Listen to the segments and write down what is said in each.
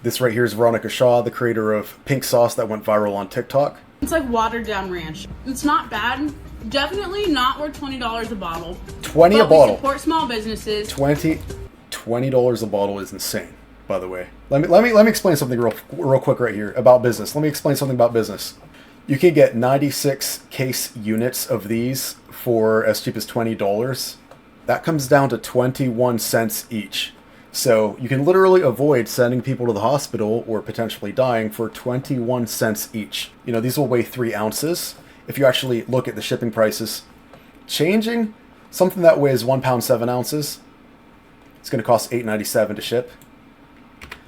This right here is Veronica Shaw, the creator of pink sauce that went viral on TikTok. It's like watered down ranch. It's not bad. Definitely not worth $20 a bottle. 20 a bottle. We support small businesses. $20 a bottle is insane, by the way. Let me explain something real quick right here about business. Let me explain something about business. You can get 96 case units of these for as cheap as $20. That comes down to 21 cents each. So you can literally avoid sending people to the hospital or potentially dying for 21 cents each. You know, these will weigh 3 ounces. If you actually look at the shipping prices, changing something that weighs 1 pound 7 ounces, it's going to cost $8.97 to ship.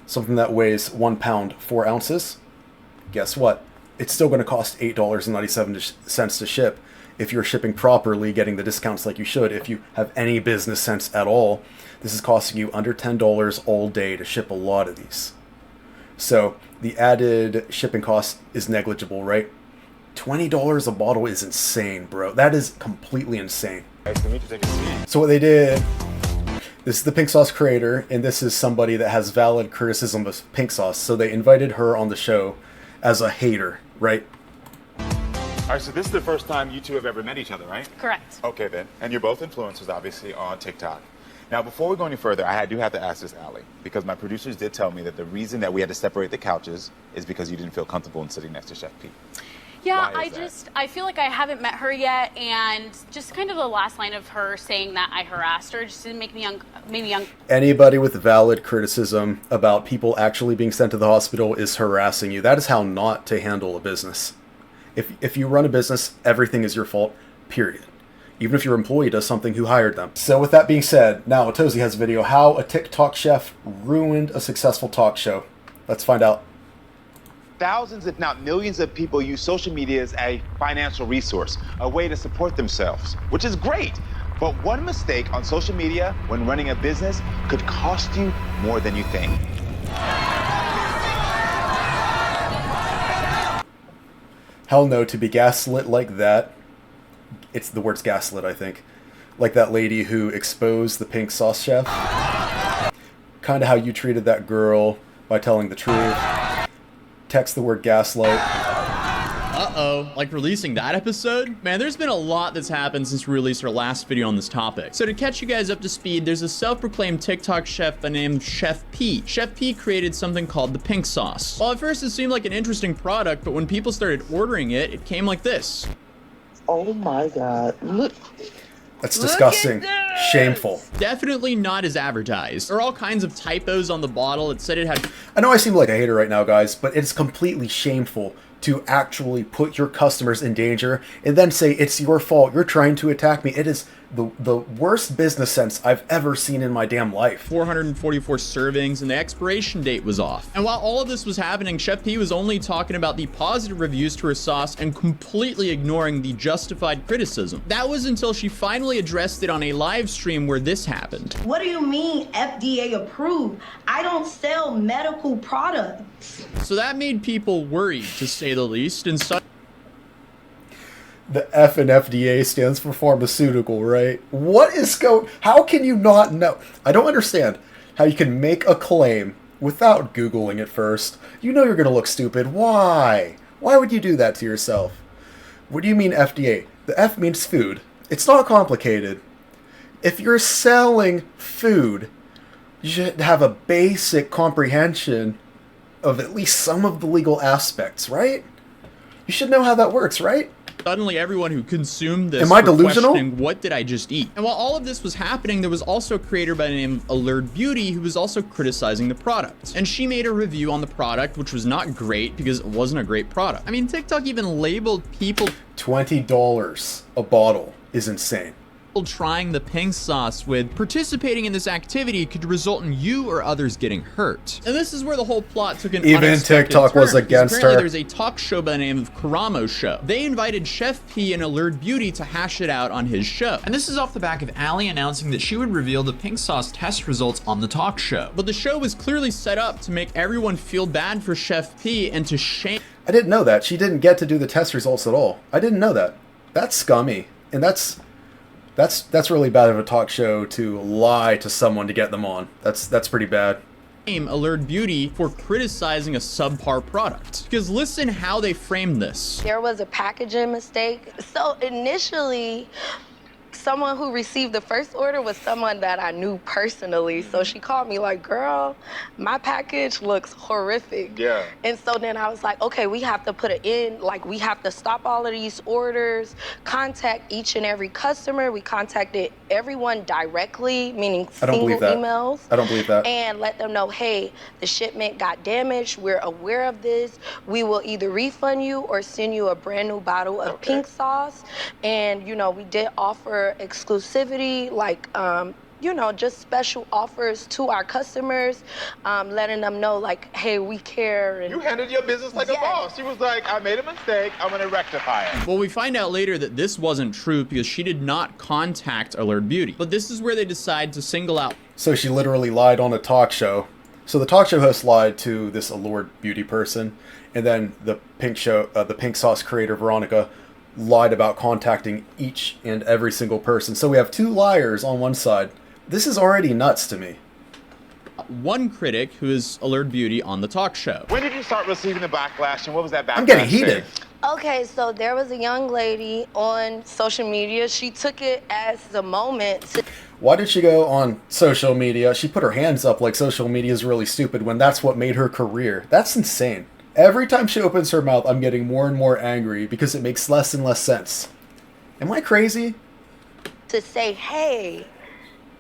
Something that weighs 1 pound 4 ounces, guess what? It's still going to cost $8.97 to ship if you're shipping properly, getting the discounts like you should. If you have any business sense at all, this is costing you under $10 all day to ship a lot of these. So the added shipping cost is negligible, right? $20 a bottle is insane, bro. That is completely insane. Nice to meet you. Take a seat. So what they did, this is the pink sauce creator, and this is somebody that has valid criticism of pink sauce. So they invited her on the show as a hater, right? All right, so this is the first time you two have ever met each other, right? Correct. Okay, then. And you're both influencers, obviously, on TikTok. Now, before we go any further, I do have to ask this, Allie, because my producers did tell me that the reason that we had to separate the couches is because you didn't feel comfortable in sitting next to Chef Pete. Yeah, I feel like I haven't met her yet, and just kind of the last line of her saying that I harassed her just didn't make me young. Anybody with valid criticism about people actually being sent to the hospital is harassing you. That is how not to handle a business. If you run a business, everything is your fault, period. Even if your employee does something, who hired them. So with that being said, now Atozy has a video, how a TikTok chef ruined a successful talk show. Let's find out. Thousands, if not millions of people use social media as a financial resource, a way to support themselves, which is great. But one mistake on social media when running a business could cost you more than you think. Hell no, to be gaslit like that. It's the word's gaslit, I think. Like that lady who exposed the pink sauce chef. Kind of how you treated that girl by telling the truth. Text the word gaslight. Uh-oh, like releasing that episode? Man, there's been a lot that's happened since we released our last video on this topic. So to catch you guys up to speed, there's a self-proclaimed TikTok chef named Chef P. Chef P created something called the pink sauce. Well, at first it seemed like an interesting product, but when people started ordering it, it came like this. Oh my God, look. That's disgusting. Shameful. Definitely not as advertised. There are all kinds of typos on the bottle. It said it had... I know I seem like a hater right now, guys, but it's completely shameful to actually put your customers in danger and then say it's your fault. You're trying to attack me. It is the worst business sense I've ever seen in my damn life. 444 servings, and the expiration date was off. And while all of this was happening, Chef P was only talking about the positive reviews to her sauce and completely ignoring the justified criticism. That was until she finally addressed it on a live stream where this happened. What do you mean FDA approved? I don't sell medical products. So that made people worried, to say the least, and so The F in FDA stands for pharmaceutical, right? What is how can you not know? I don't understand how you can make a claim without Googling it first. You know you're going to look stupid. Why? Why would you do that to yourself? What do you mean FDA? The F means food. It's not complicated. If you're selling food, you should have a basic comprehension of at least some of the legal aspects, right? You should know how that works, right? suddenly everyone who consumed this Am I delusional? questioning, what did I just eat? And while all of this was happening, there was also a creator by the name of Allured Beauty who was also criticizing the product. And she made a review on the product, which was not great because it wasn't a great product. I mean, TikTok even labeled people $20 a bottle is insane. Trying the pink sauce with participating in this activity could result in you or others getting hurt. And this is where the whole plot took an Even unexpected TikTok turn, was because against apparently her. There's a talk show by the name of Karamo Show. They invited Chef P and Allured Beauty to hash it out on his show. And this is off the back of Allie announcing that she would reveal the pink sauce test results on the talk show. But the show was clearly set up to make everyone feel bad for Chef P and to shame. I didn't know that. She didn't get to do the test results at all. I didn't know that. That's scummy. And that's really bad of a talk show to lie to someone to get them on. That's pretty bad. Allured Beauty for criticizing a subpar product. Because listen how they framed this. There was a packaging mistake. So initially, someone who received the first order was someone that I knew personally. So she called me like, girl, my package looks horrific. Yeah. And so then I was like, okay, we have to put it in, like we have to stop all of these orders, contact each and every customer. We contacted everyone directly, meaning single emails. I don't believe that. And let them know, hey, the shipment got damaged. We're aware of this. We will either refund you or send you a brand new bottle of pink sauce. And, you know, we did offer exclusivity, like, you know, just special offers to our customers, letting them know, like, hey, we care. And You handled your business like a boss. She was like, I made a mistake, I'm gonna rectify it. Well, we find out later that this wasn't true because she did not contact Allured Beauty. But this is where they decide to single out. So she literally lied on a talk show. So the talk show host lied to this Allured Beauty person, and then the pink sauce creator Veronica lied about contacting each and every single person. So we have two liars on one side. This is already nuts to me. One critic who is Allured Beauty on the talk show. When did you start receiving the backlash, and what was that backlash? I'm getting heated. okay, so there was a young lady on social media. She took it as the moment to Why did she go on social media? She put her hands up like social media is really stupid when that's what made her career. That's insane. Every time she opens her mouth, I'm getting more and more angry because it makes less and less sense. Am I crazy? say, hey,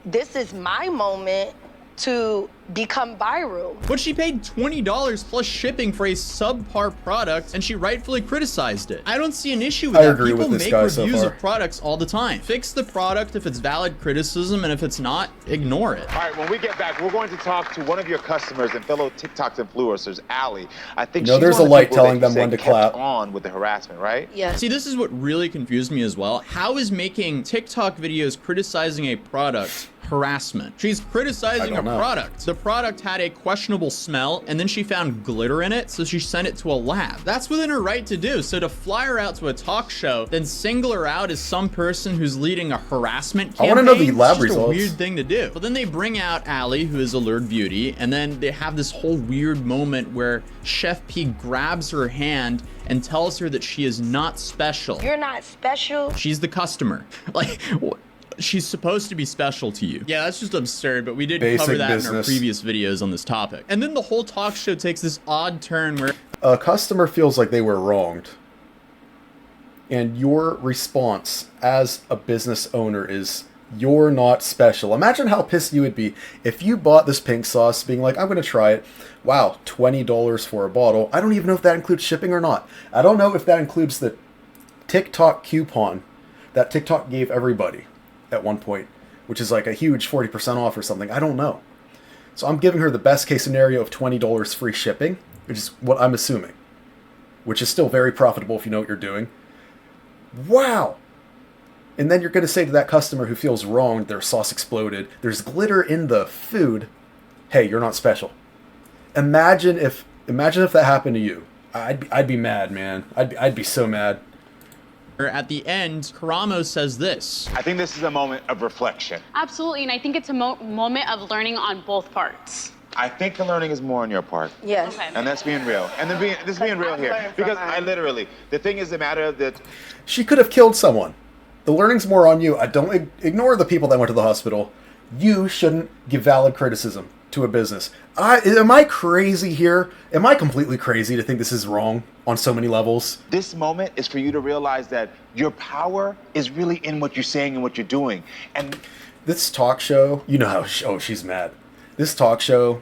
this is my moment to become viral. But she paid $20 plus shipping for a subpar product, and she rightfully criticized it. I don't see an issue with I that. agree People with this make guy so reviews far. of products all the time. Fix the product if it's valid criticism, and if it's not, ignore it. All right, when we get back, we're going to talk to one of your customers and fellow TikTok influencers, Allie. I think No, she's there's one a of the light people telling that you them when said to kept clap. on with the harassment, right? Yes. See, this is what really confused me as well. How is making TikTok videos criticizing a product harassment? She's criticizing I a don't know. product. The product had a questionable smell, and then she found glitter in it, so she sent it to a lab. That's within her right to do. So to fly her out to a talk show, then single her out as some person who's leading a harassment I campaign, wanna know the lab it's just results. a weird thing to do. But then they bring out Allie, who is Allured Beauty, and then they have this whole weird moment where Chef P grabs her hand and tells her that she is not special. You're not special. She's the customer. Like, she's supposed to be special to you. Yeah, that's just absurd, but we did Basic cover that in our business. previous videos on this topic. And then the whole talk show takes this odd turn where A customer feels like they were wronged, and your response as a business owner is, you're not special. Imagine how pissed you would be if you bought this pink sauce being like, I'm going to try it. Wow, $20 for a bottle. I don't even know if that includes shipping or not. I don't know if that includes the TikTok coupon that TikTok gave everybody at one point, which is like a huge 40% off or something. I don't know. So I'm giving her the best case scenario of $20 free shipping, which is what I'm assuming, which is still very profitable if you know what you're doing. Wow. And then you're going to say to that customer who feels wronged, their sauce exploded, there's glitter in the food, hey, you're not special. Imagine if that happened to you. I'd be mad, man. I'd be so mad. at the end, Karamo says this. I think this is a moment of reflection. Absolutely, and I think it's a moment of learning on both parts. I think the learning is more on your part. Yes. Okay. And that's being real. And then being real here. Because I literally, the thing is the matter that She could have killed someone. The learning's more on you. I don't ignore the people that went to the hospital. You shouldn't give valid criticism to a business. Am I crazy here? Am I completely crazy to think this is wrong on so many levels? this moment is for you to realize that your power is really in what you're saying and what you're doing. And This talk show, you know how, she's mad. This talk show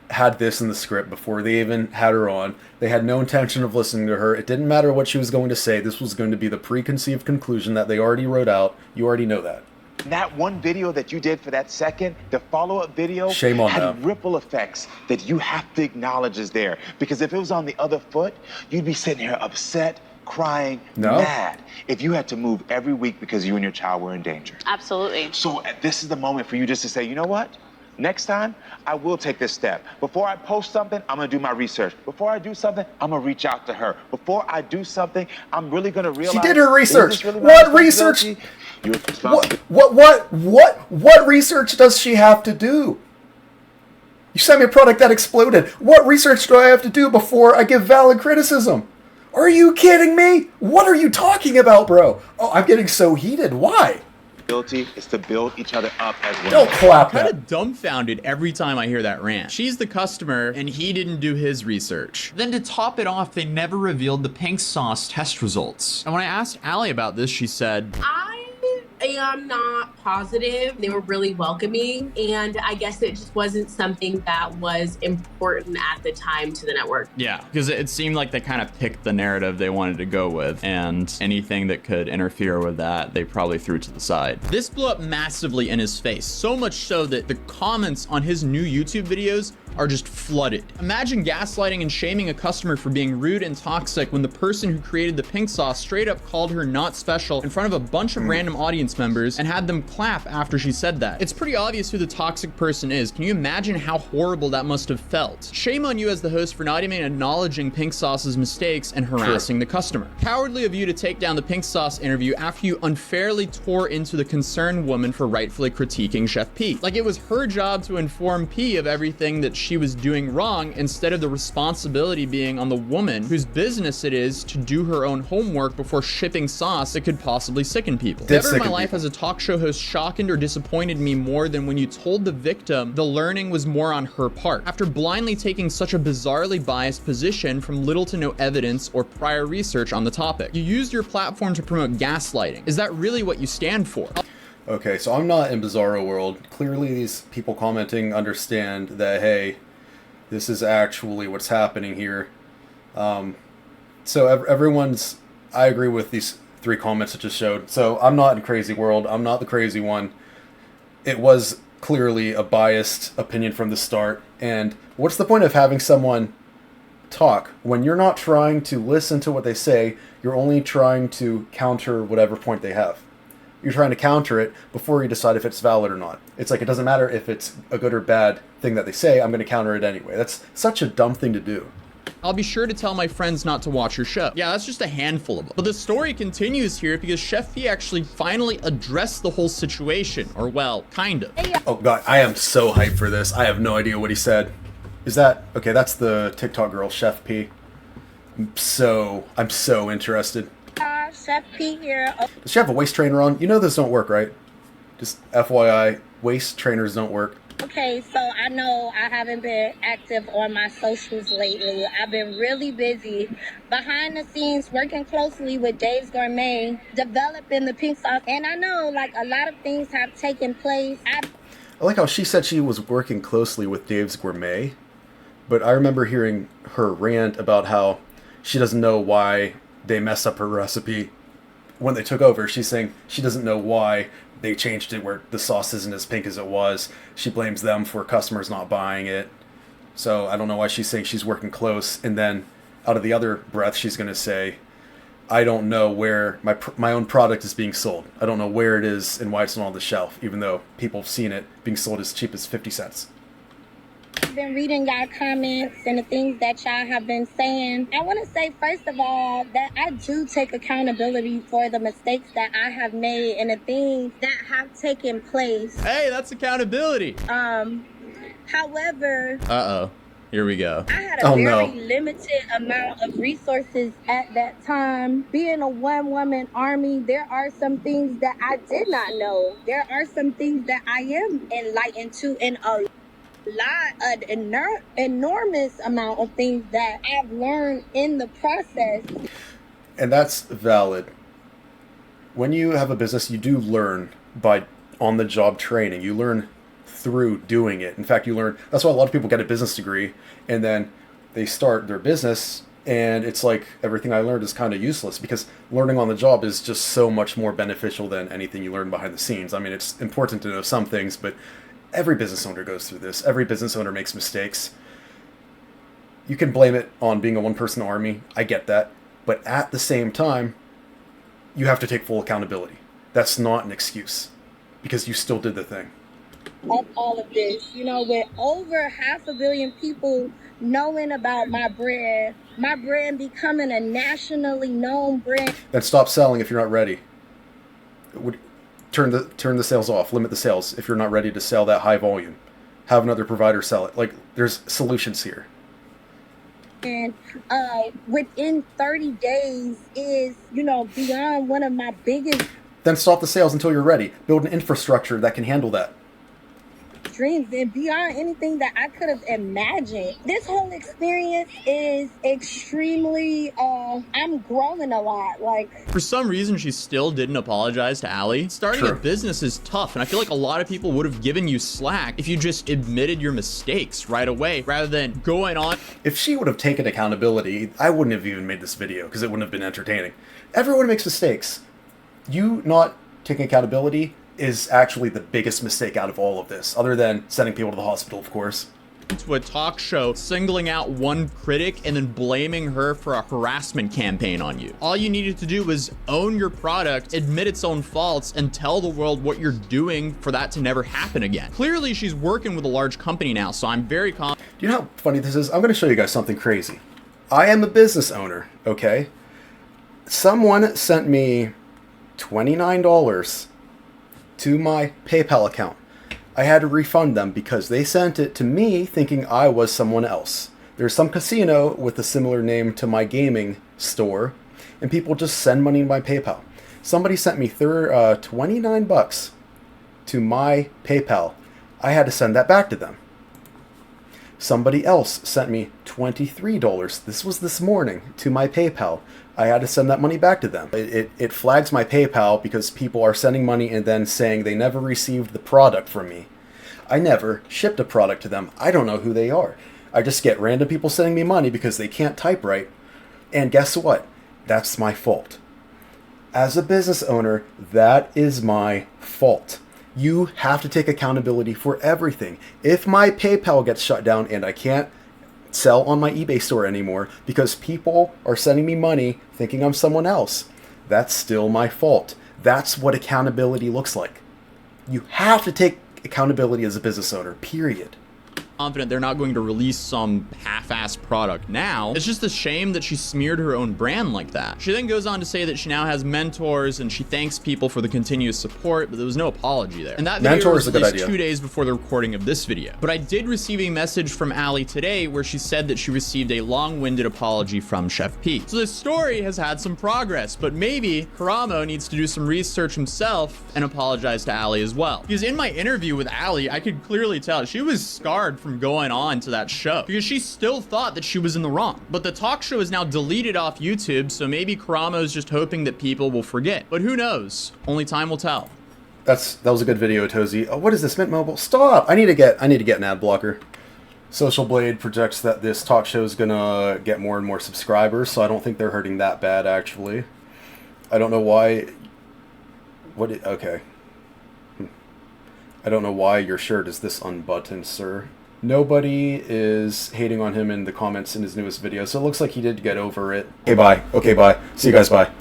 had this in the script before they even had her on. They had no intention of listening to her. It didn't matter what she was going to say. This was going to be the preconceived conclusion that they already wrote out. You already know that. that one video that you did for that second, the follow-up video Shame on had them. ripple effects that you have to acknowledge is there. Because if it was on the other foot, you'd be sitting here upset, crying, No. mad. If you had to move every week because you and your child were in danger. Absolutely. So this is the moment for you just to say, you know what? Next time, I will take this step. Before I post something, I'm gonna do my research. Before I do something, I'm gonna reach out to her. Before I do something, I'm really gonna realize. did her is research. this really my What research? responsibility? You're responsible. What research does she have to do? You sent me a product that exploded. What research do I have to do before I give valid criticism? Are you kidding me? What are you talking about, bro? Oh, I'm getting so heated. Why? Is to build each other up as women. Don't clap Kind that. of dumbfounded every time I hear that rant. She's the customer, and he didn't do his research. Then to top it off, they never revealed the pink sauce test results. And when I asked Allie about this, she said, I am not positive. They were really welcoming, and I guess it just wasn't something that was important at the time to the network. yeah, because it seemed like they kind of picked the narrative they wanted to go with, and anything that could interfere with that, they probably threw to the side. This blew up massively in his face, so much so that the comments on his new YouTube videos are just flooded. Imagine gaslighting and shaming a customer for being rude and toxic when the person who created the pink sauce straight up called her not special in front of a bunch of random audience members and had them clap after she said that. It's pretty obvious who the toxic person is. Can you imagine how horrible that must have felt? Shame on you as the host for not even acknowledging Pink Sauce's mistakes and harassing the customer. Cowardly of you to take down the Pink Sauce interview after you unfairly tore into the concerned woman for rightfully critiquing Chef P. Like it was her job to inform P of everything that she was doing wrong, instead of the responsibility being on the woman whose business it is to do her own homework before shipping sauce that could possibly sicken people. Never in my life has a talk show host shocked or disappointed me more than when you told the victim the learning was more on her part, after blindly taking such a bizarrely biased position from little to no evidence or prior research on the topic. You used your platform to promote gaslighting. Is that really what you stand for? Okay, so I'm not in Bizarro World. Clearly these people commenting understand that, hey, this is actually what's happening here. So everyone's... I agree with these 3 comments that just showed. So I'm not in Crazy World. I'm not the crazy one. It was clearly a biased opinion from the start. And what's the point of having someone talk when you're not trying to listen to what they say? You're only trying to counter whatever point they have. You're trying to counter it before you decide if it's valid or not. It's like, it doesn't matter if it's a good or bad thing that they say, I'm going to counter it anyway. That's such a dumb thing to do. I'll be sure to tell my friends not to watch your show. Yeah, that's just a handful of them. But the story continues here because Chef P actually finally addressed the whole situation. Or well, kind of. Oh god, I am so hyped for this. I have no idea what he said. Is that... Okay, that's the TikTok girl, Chef P. I'm so interested. Chef P here. Does she have a waist trainer on? You know those don't work, right? Just FYI, waist trainers don't work. Okay, so I know I haven't been active on my socials lately. I've been really busy behind the scenes working closely with Dave's Gourmet, developing the pink sauce. And I know like a lot of things have taken place. I like how she said she was working closely with Dave's Gourmet, but I remember hearing her rant about how she doesn't know why they messed up her recipe when they took over. She's saying she doesn't know why they changed it where the sauce isn't as pink as it was. She blames them for customers not buying it. So I don't know why she's saying she's working close. And then out of the other breath, she's going to say, I don't know where my own product is being sold. I don't know where it is and why it's not on the shelf, even though people have seen it being sold as cheap as 50 cents. I've been reading y'all comments and the things that y'all have been saying. I want to say, first of all, that I do take accountability for the mistakes that I have made and the things that have taken place. Hey, that's accountability. However... Uh-oh. Here we go. I had a very limited amount of resources at that time. Being a one-woman army, there are some things that I did not know. There are some things that I am enlightened to, and an enormous amount of things that I've learned in the process. And that's valid. When you have a business, you do learn by on-the-job training. You learn through doing it. In fact, you learn... That's why a lot of people get a business degree, and then they start their business, and it's like everything I learned is kind of useless, because learning on the job is just so much more beneficial than anything you learn behind the scenes. I mean, it's important to know some things, but every business owner goes through this. Every business owner makes mistakes. You can blame it on being a one-person army. I get that. But at the same time, you have to take full accountability. That's not an excuse, because you still did the thing. Of all of this, you know, with over 500 million people knowing about my brand becoming a nationally known brand. Then stop selling if you're not ready. Turn the sales off. Limit the sales if you're not ready to sell that high volume. have another provider sell it. Like, there's solutions here. And within 30 days is, you know, beyond one of my biggest Then stop the sales until you're ready. Build an infrastructure that can handle that. dreams and beyond anything that I could have imagined. This whole experience is extremely, I'm growing a lot. Like, For some reason, she still didn't apologize to Allie. Starting a True. business is tough, and I feel like a lot of people would have given you slack if you just admitted your mistakes right away, rather than going on. If she would have taken accountability, I wouldn't have even made this video because it wouldn't have been entertaining. Everyone makes mistakes. You not taking accountability is actually the biggest mistake out of all of this, other than sending people to the hospital, of course. To a talk show, singling out one critic and then blaming her for a harassment campaign on you. All you needed to do was own your product, admit its own faults, and tell the world what you're doing for that to never happen again. Clearly, she's working with a large company now, so I'm very confident. Do you know how funny this is? I'm going to show you guys something crazy. I am a business owner, okay? Someone sent me $29 to my PayPal account. I had to refund them because they sent it to me thinking I was someone else. There's some casino with a similar name to my gaming store, and people just send money to my PayPal. Somebody sent me $29 to my PayPal. I had to send that back to them. Somebody else sent me $23. This was this morning to my PayPal. I had to send that money back to them. It flags my PayPal because people are sending money and then saying they never received the product from me. I never shipped a product to them. I don't know who they are. I just get random people sending me money because they can't type right. And guess what? That's my fault. As a business owner, that is my fault. You have to take accountability for everything. If my PayPal gets shut down and I can't sell on my eBay store anymore because people are sending me money thinking I'm someone else, that's still my fault. That's what accountability looks like. You have to take accountability as a business owner, period. Confident they're not going to release some half-assed product now. It's just a shame that she smeared her own brand like that. She then goes on to say that she now has mentors and she thanks people for the continuous support, but there was no apology there. And that video was released 2 days before the recording of this video. But I did receive a message from Allie today where she said that she received a long-winded apology from Chef P. So this story has had some progress, but maybe Karamo needs to do some research himself and apologize to Allie as well. Because in my interview with Allie, I could clearly tell she was scarred from going on to that show because she still thought that she was in the wrong. But the talk show is now deleted off YouTube, so maybe Karamo's just hoping that people will forget. But who knows? Only time will tell. That was a good video, Atozy. Oh, what is this, Mint Mobile? Stop! I need to get an ad blocker. Social Blade projects that this talk show is gonna get more and more subscribers, so I don't think they're hurting that bad, actually. I don't know why. Okay. I don't know why your shirt is this unbuttoned, sir. Nobody is hating on him in the comments in his newest video, so it looks like he did get over it. Okay, bye. Okay, bye. See you guys, bye.